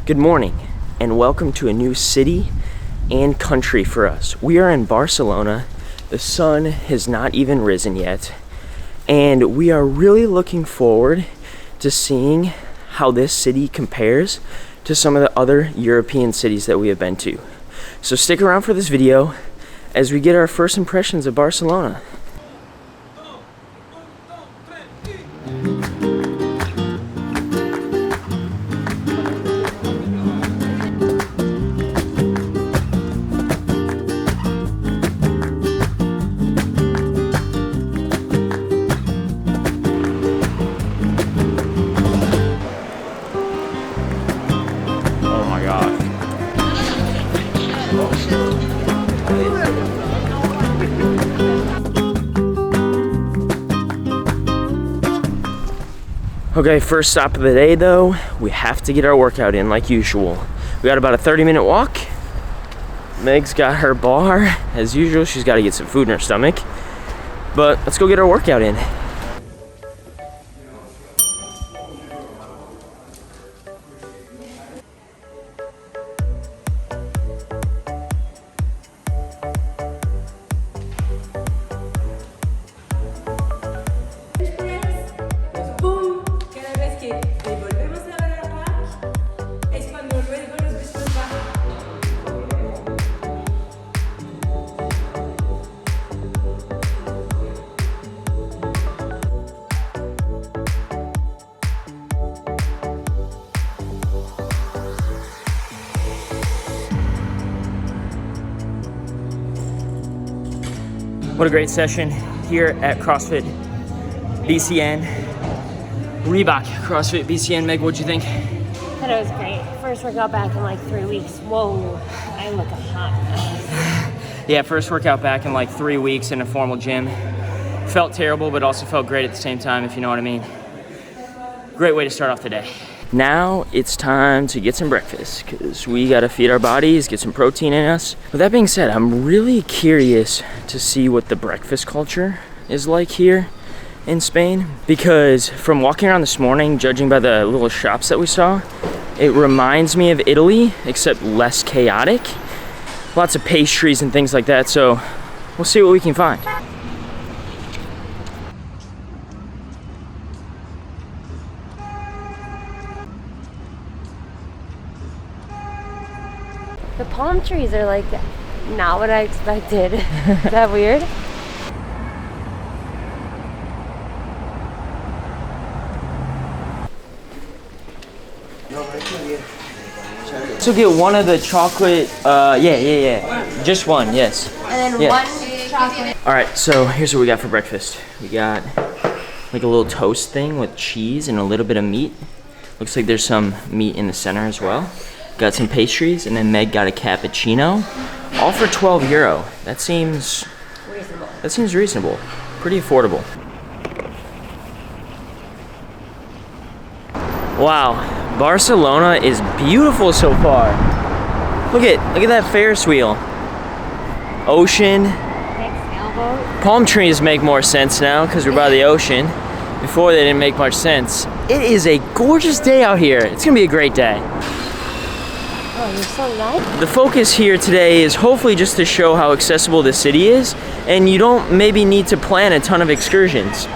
Good morning and welcome to a new city and country for us. We are in Barcelona. The sun has not even risen yet, and we are really looking forward to seeing how this city compares to some of the other European cities that we have been to. So stick around for this video as we get our first impressions of Barcelona. Okay, first stop of the day though, we have to get our workout in like usual. We got about a 30-minute walk. Meg's got her bar. As usual, she's got to get some food in her stomach. But let's go get our workout in. What a great session here at CrossFit BCN. Reebok CrossFit BCN. Meg, what'd you think? That it was great. First workout back in like 3 weeks. Whoa, I look a hot mess. Yeah, first workout back in like 3 weeks in a formal gym. Felt terrible, but also felt great at the same time, if you know what I mean. Great way to start off the day. Now it's time to get some breakfast because we gotta feed our bodies, get some protein in us. With that being said, I'm really curious to see what the breakfast culture is like here in Spain, because from walking around this morning, judging by the little shops that we saw, it reminds me of Italy, except less chaotic. Lots of pastries and things like that, so we'll see what we can find. The palm trees are like not what I expected. Is that weird? So get one of the chocolate, yeah. Just one, yes. And then one chocolate. All right, so here's what we got for breakfast. We got like a little toast thing with cheese and a little bit of meat. Looks like there's some meat in the center as well. Got some pastries, and then Meg got a cappuccino. All for €12. That seems reasonable. That seems reasonable. Pretty affordable. Wow, Barcelona is beautiful so far. Look at that Ferris wheel. Ocean. Palm trees make more sense now because we're by the ocean. Before they didn't make much sense. It is a gorgeous day out here. It's gonna be a great day. Oh, you're so light. The focus here today is hopefully just to show how accessible the city is, and you don't maybe need to plan a ton of excursions.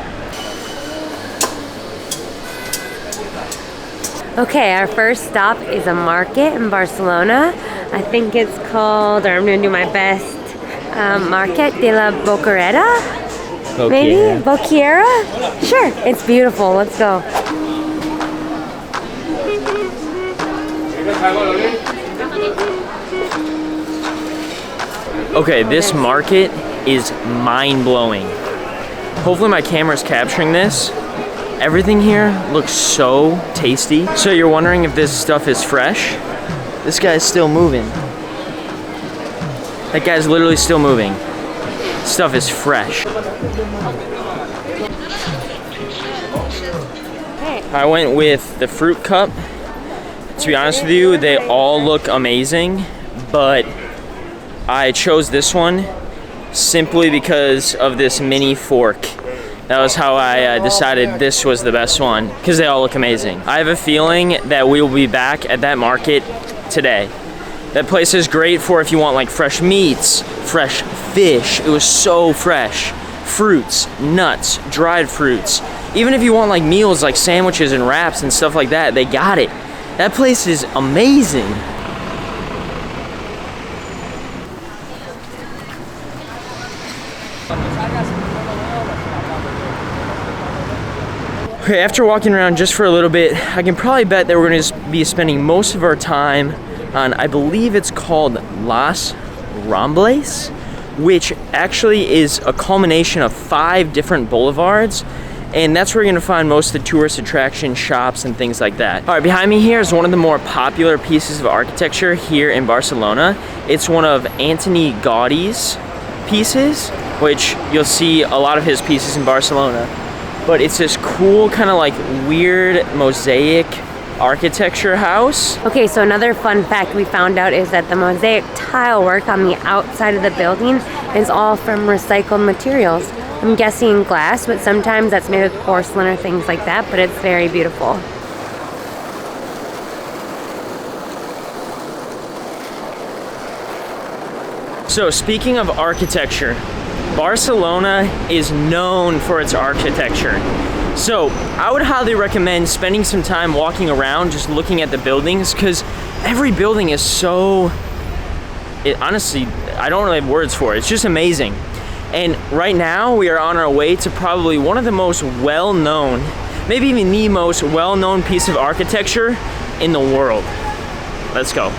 Okay, our first stop is a market in Barcelona. I think it's called, or I'm gonna do my best, Market de la Boqueria? Maybe? Boqueria? Sure, it's beautiful. Let's go. Okay, this market is mind-blowing. Hopefully my camera's capturing this. Everything here looks so tasty. So you're wondering if this stuff is fresh? This guy's still moving. That guy's literally still moving. Stuff is fresh. I went with the fruit cup. To be honest with you, they all look amazing, but I chose this one simply because of this mini fork. That was how I decided this was the best one, because they all look amazing. I have a feeling that we will be back at that market today. That place is great for if you want like fresh meats, fresh fish. It was so fresh. Fruits, nuts, dried fruits. Even if you want like meals like sandwiches and wraps and stuff like that, they got it. That place is amazing. Okay, after walking around just for a little bit, I can probably bet that we're gonna be spending most of our time on, I believe it's called Las Ramblas, which actually is a culmination of 5 different boulevards, and that's where you're gonna find most of the tourist attraction shops and things like that. All right, behind me here is one of the more popular pieces of architecture here in Barcelona. It's one of Antoni Gaudi's pieces, which you'll see a lot of his pieces in Barcelona. But it's this cool kind of like weird mosaic architecture house. Okay, so another fun fact we found out is that the mosaic tile work on the outside of the building is all from recycled materials. I'm guessing glass, but sometimes that's made with porcelain or things like that, but it's very beautiful. So speaking of architecture, Barcelona is known for its architecture. So I would highly recommend spending some time walking around just looking at the buildings, because every building is so, honestly, I don't really have words for it. It's just amazing. And right now we are on our way to probably one of the most well-known, maybe even the most well-known piece of architecture in the world. Let's go.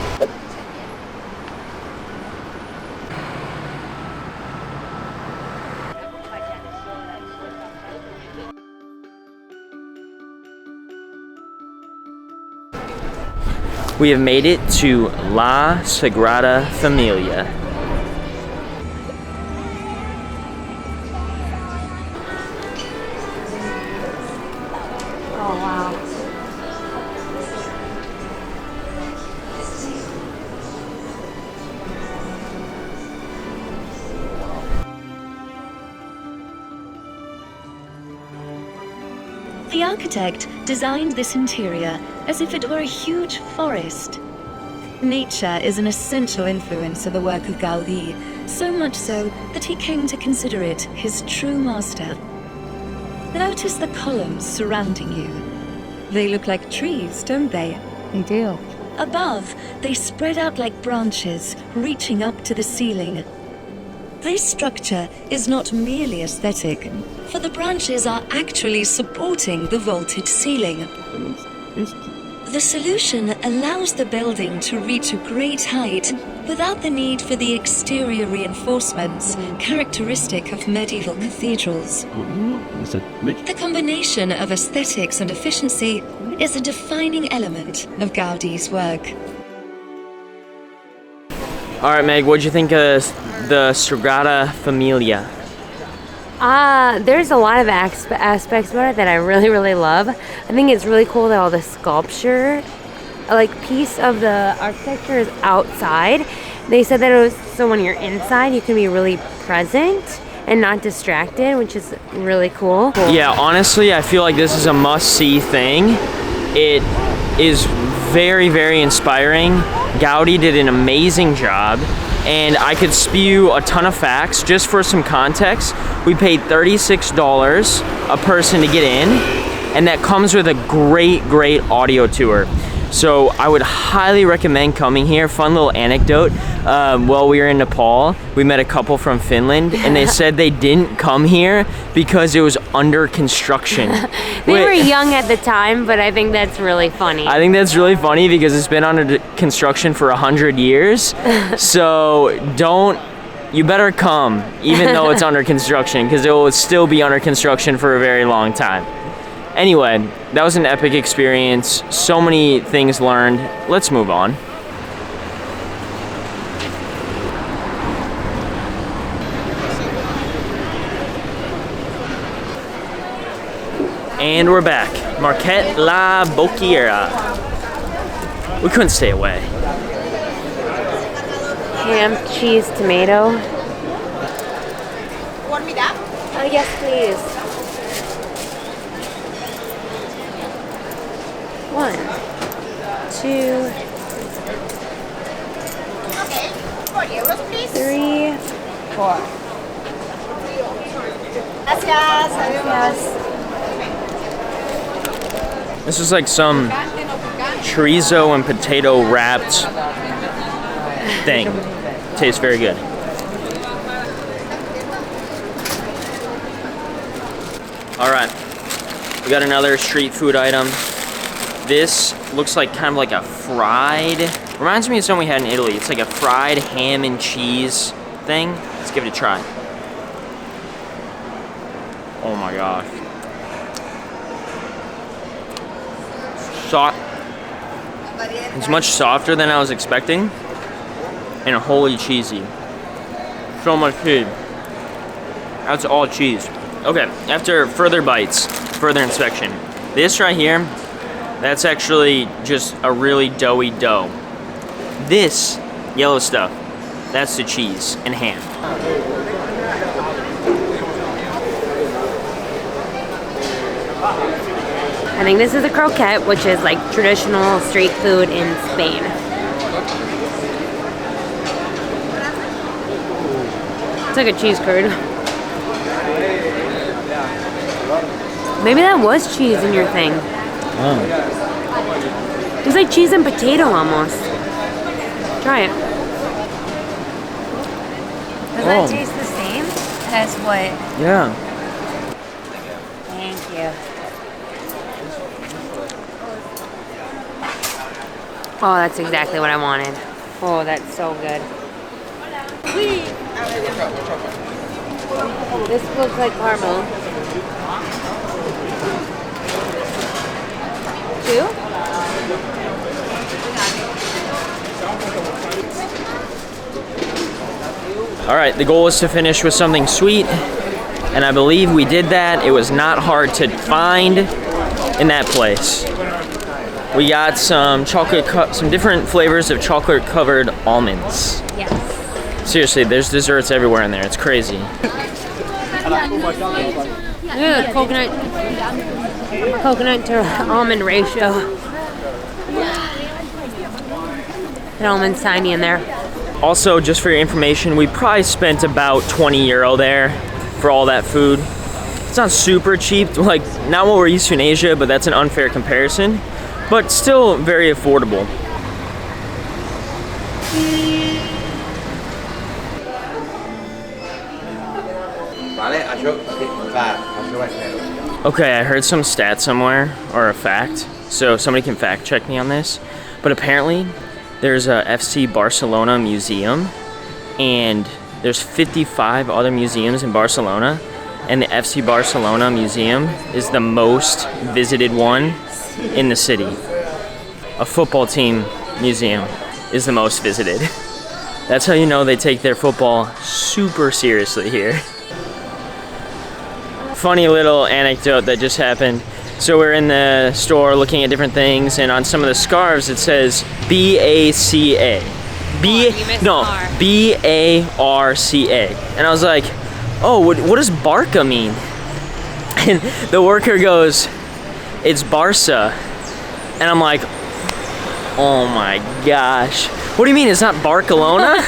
We have made it to La Sagrada Familia. Oh, wow. The architect designed this interior as if it were a huge forest. Nature is an essential influence of the work of Gaudí, so much so that he came to consider it his true master. Notice the columns surrounding you. They look like trees, don't they? They do. Above, they spread out like branches, reaching up to the ceiling. This structure is not merely aesthetic, for the branches are actually supporting the vaulted ceiling. The solution allows the building to reach a great height without the need for the exterior reinforcements characteristic of medieval cathedrals. The combination of aesthetics and efficiency is a defining element of Gaudí's work. All right, Meg, what'd you think of the Sagrada Familia? There's a lot of aspects about it that I really, really love. I think it's really cool that all the sculpture, like piece of the architecture is outside. They said that it was so when you're inside, you can be really present and not distracted, which is really cool. Yeah, honestly, I feel like this is a must-see thing. It is very, very inspiring. Gaudí did an amazing job, and I could spew a ton of facts. Just for some context, we paid $36 a person to get in, and that comes with a great, great audio tour. So I would highly recommend coming here. Fun little anecdote, while we were in Nepal, we met a couple from Finland, and they said they didn't come here because it was under construction. They were young at the time, but I think that's really funny. I think that's really funny because it's been under construction for 100 years. So you better come, even though it's under construction, because it will still be under construction for a very long time. Anyway, that was an epic experience. So many things learned. Let's move on. And we're back. Mercado de La Boqueria. We couldn't stay away. Ham, cheese, tomato. Want me that? Yes, please. 1, 2, 3, 4. Gracias. This is like some chorizo and potato wrapped thing. Tastes very good. All right, we got another street food item. This looks like kind of like a fried, reminds me of something we had in Italy. It's like a fried ham and cheese thing. Let's give it a try. Oh my gosh. It's much softer than I was expecting, and wholly cheesy. So much cheese. That's all cheese. Okay, after further bites, further inspection, this right here, that's actually just a really doughy dough. This yellow stuff, that's the cheese and ham. I think this is a croquette, which is like traditional street food in Spain. It's like a cheese curd. Maybe that was cheese in your thing. Oh. It's like cheese and potato almost. Try it. Does that taste the same as what? Yeah. Thank you. Oh, that's exactly what I wanted. Oh, that's so good. This looks like caramel. 2? All right, the goal is to finish with something sweet, and I believe we did that. It was not hard to find in that place. We got some some different flavors of chocolate-covered almonds. Yes. Seriously, there's desserts everywhere in there. It's crazy. Look at the coconut to almond ratio. That almond's tiny in there. Also, just for your information, we probably spent about 20 euro there for all that food. It's not super cheap, like not what we're used to in Asia, but that's an unfair comparison. But still very affordable. Okay, I heard some stat somewhere, or a fact, so somebody can fact check me on this. But apparently, there's a FC Barcelona museum, and there's 55 other museums in Barcelona, and the FC Barcelona museum is the most visited one in the city. A football team museum is the most visited. That's how you know they take their football super seriously here. Funny little anecdote that just happened. So we're in the store looking at different things, and on some of the scarves it says B-A-C-A. B-A-R-C-A. And I was like, oh, what does Barca mean? And the worker goes, it's Barca. And I'm like, oh my gosh. What do you mean it's not Barcelona?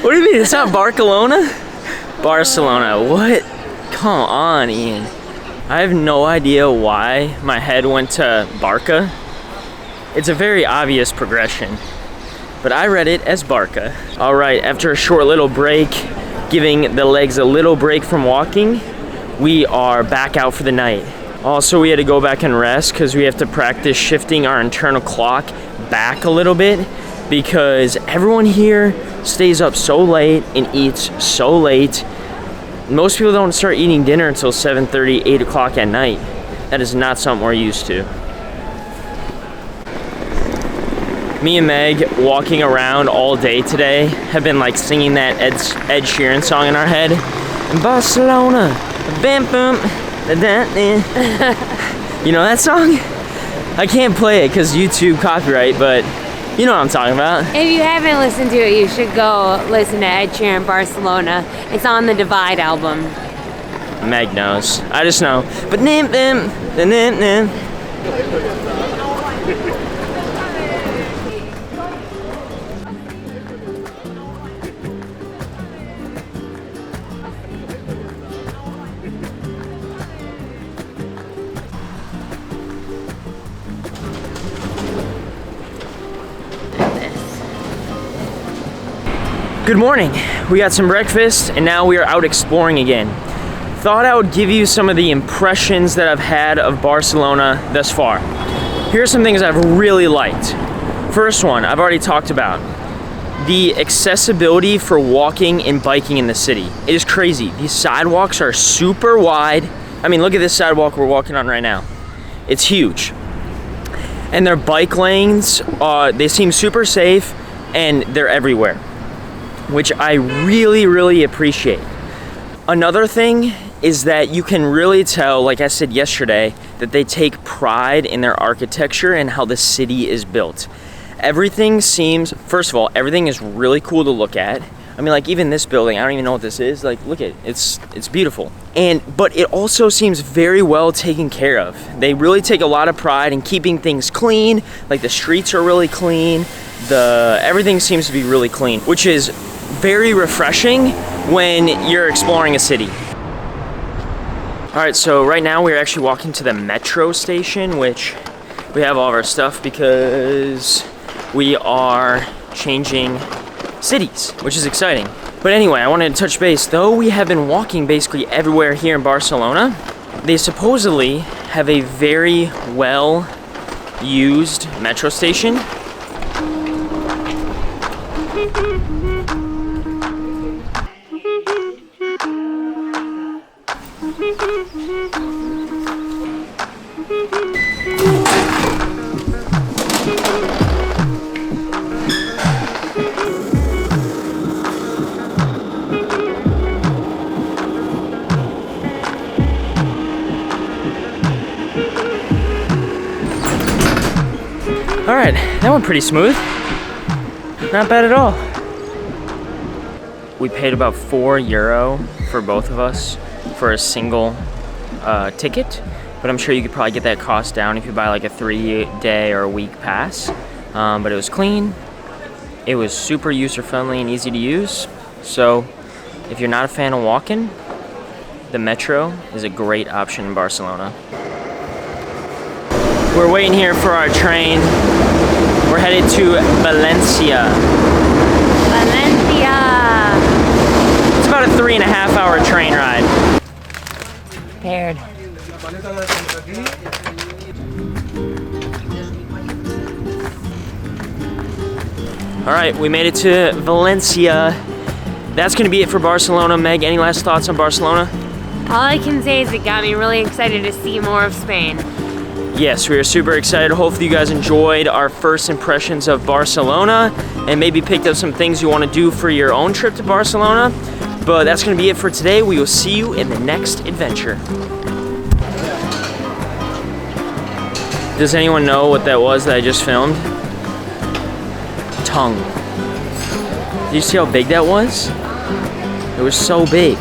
What do you mean it's not Barcelona? Barcelona, what? Come on, Ian. I have no idea why my head went to Barca. It's a very obvious progression, but I read it as Barca. All right, after a short little break, giving the legs a little break from walking, we are back out for the night. Also, we had to go back and rest because we have to practice shifting our internal clock back a little bit because everyone here stays up so late and eats so late. Most people don't start eating dinner until 7:30, 8 o'clock at night. That is not something we're used to. Me and Meg, walking around all day today, have been like singing that Ed Sheeran song in our head. In Barcelona, bam boom, you know that song? I can't play it because YouTube copyright, but you know what I'm talking about. If you haven't listened to it, you should go listen to Ed Sheeran Barcelona. It's on the Divide album. Meg knows. I just know. But Good morning. We got some breakfast and now we are out exploring again. Thought I would give you some of the impressions that I've had of Barcelona thus far. Here are some things I've really liked. First one, I've already talked about. The accessibility for walking and biking in the city. It is crazy. These sidewalks are super wide. I mean, look at this sidewalk we're walking on right now. It's huge. And their bike lanes, they seem super safe and they're everywhere, which I really, really appreciate. Another thing is that you can really tell, like I said yesterday, that they take pride in their architecture and how the city is built. Everything seems, first of all, everything is really cool to look at. I mean, like even this building, I don't even know what this is. Like, look at it, it's beautiful. But it also seems very well taken care of. They really take a lot of pride in keeping things clean. Like the streets are really clean. Everything seems to be really clean, which is very refreshing when you're exploring a city. All right, so right now we're actually walking to the metro station, which we have all of our stuff because we are changing cities, which is exciting. But anyway, I wanted to touch base. Though we have been walking basically everywhere here in Barcelona, they supposedly have a very well used metro station. All right, that went pretty smooth. Not bad at all. We paid about €4 for both of us for a single ticket, but I'm sure you could probably get that cost down if you buy like a 3-day or a week pass. But it was clean, it was super user-friendly and easy to use. So if you're not a fan of walking, the metro is a great option in Barcelona. We're waiting here for our train. We're headed to Valencia. Valencia. It's about a 3.5-hour train ride. Prepared. All right, we made it to Valencia. That's gonna be it for Barcelona. Meg, any last thoughts on Barcelona? All I can say is it got me really excited to see more of Spain. Yes, we are super excited. Hopefully you guys enjoyed our first impressions of Barcelona and maybe picked up some things you want to do for your own trip to Barcelona. But that's going to be it for today. We will see you in the next adventure. Does anyone know what that was that I just filmed? Tongue. Did you see how big that was? It was so big.